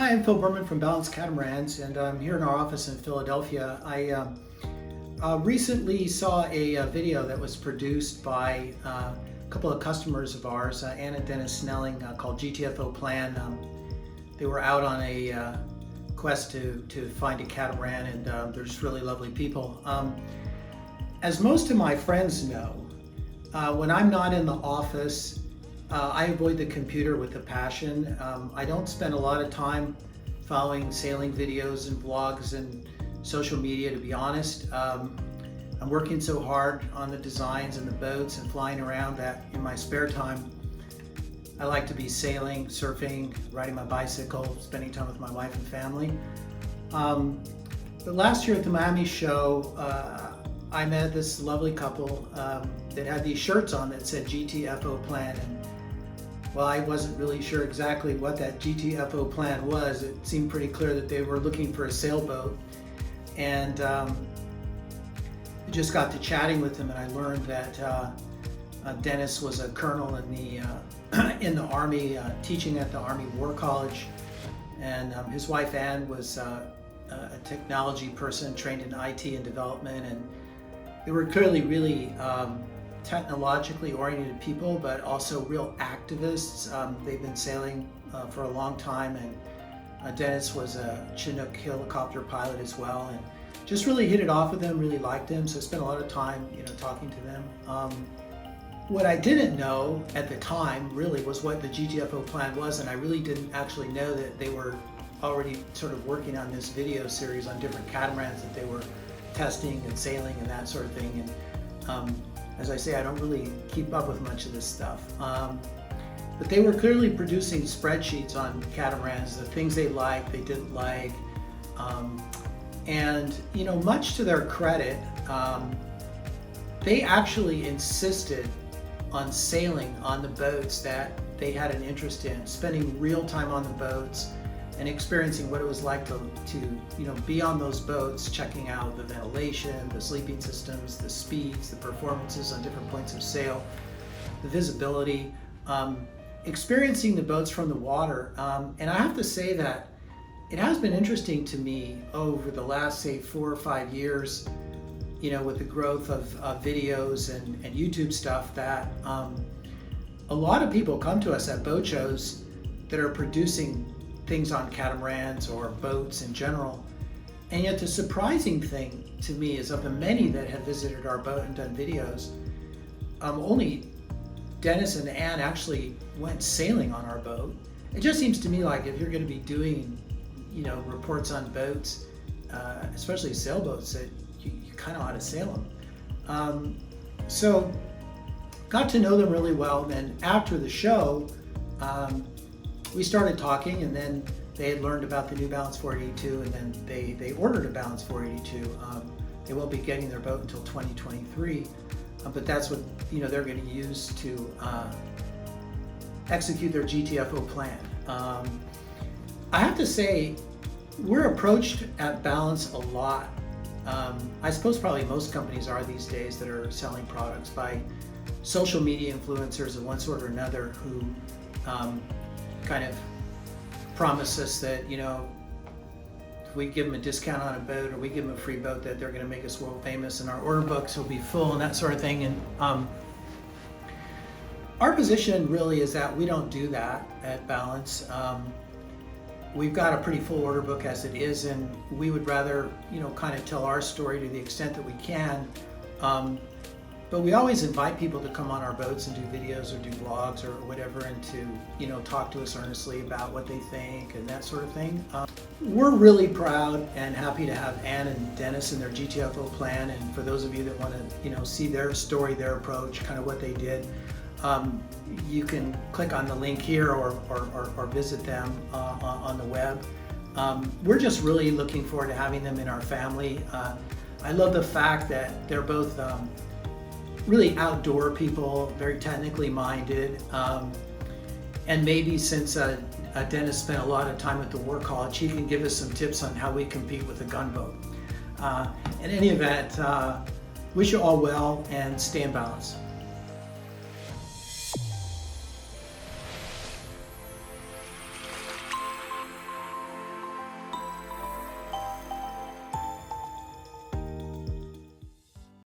Hi, I'm Phil Berman from Balanced Catamarans, and I'm here in our office in Philadelphia. I recently saw a video that was produced by a couple of customers of ours, Ann and Dennis Snelling, called GTFO Plan. They were out on a quest to find a catamaran, and they're just really lovely people. As most of my friends know, when I'm not in the office, I avoid the computer with a passion. I don't spend a lot of time following sailing videos and vlogs and social media, to be honest. I'm working so hard on the designs and the boats and flying around that in my spare time, I like to be sailing, surfing, riding my bicycle, spending time with my wife and family. But last year at the Miami show, I met this lovely couple that had these shirts on that said GTFO Plan. And well, I wasn't really sure exactly what that GTFO plan was. It seemed pretty clear that they were looking for a sailboat. And I just got to chatting with them, and I learned that Dennis was a colonel in the Army, teaching at the Army War College. And his wife Ann was a technology person trained in IT and development. And they were clearly really technologically oriented people, but also real activists. They've been sailing for a long time, and Dennis was a Chinook helicopter pilot as well, and just really hit it off with them, really liked them, so I spent a lot of time talking to them. What I didn't know at the time really was what the GTFO plan was, and I really didn't actually know that they were already sort of working on this video series on different catamarans that they were testing and sailing and that sort of thing. And as I say, I don't really keep up with much of this stuff. But they were clearly producing spreadsheets on catamarans, the things they liked, they didn't like. And much to their credit, they actually insisted on sailing on the boats that they had an interest in, spending real time on the boats and experiencing what it was like to be on those boats, checking out the ventilation, the sleeping systems, the speeds, the performances on different points of sail, the visibility, experiencing the boats from the water. And I have to say that it has been interesting to me over the last, say, 4 or 5 years, with the growth of videos and YouTube stuff, that a lot of people come to us at boat shows that are producing things on catamarans or boats in general. And yet the surprising thing to me is, of the many that have visited our boat and done videos, only Dennis and Ann actually went sailing on our boat. It just seems to me like if you're going to be doing reports on boats, especially sailboats, that you kind of ought to sail them. So got to know them really well. Then after the show, we started talking, and then they had learned about the new Balance 482, and then they ordered a Balance 482. They won't be getting their boat until 2023, but that's what they're going to use to execute their GTFO plan. I have to say, we're approached at Balance a lot. I suppose probably most companies are these days that are selling products, by social media influencers of one sort or another who kind of promise us that if we give them a discount on a boat or we give them a free boat, that they're going to make us world famous and our order books will be full and that sort of thing. And our position really is that we don't do that at Balance. We've got a pretty full order book as it is, and we would rather kind of tell our story to the extent that we can. But we always invite people to come on our boats and do videos or do vlogs or whatever, and to talk to us earnestly about what they think and that sort of thing. We're really proud and happy to have Ann and Dennis and their GTFO plan. And for those of you that want to see their story, their approach, kind of what they did, you can click on the link here or visit them on the web. We're just really looking forward to having them in our family. I love the fact that they're both really outdoor people, very technically minded, and maybe since Dennis spent a lot of time at the War College, he can give us some tips on how we compete with a gunboat. In any event, wish you all well and stay in balance.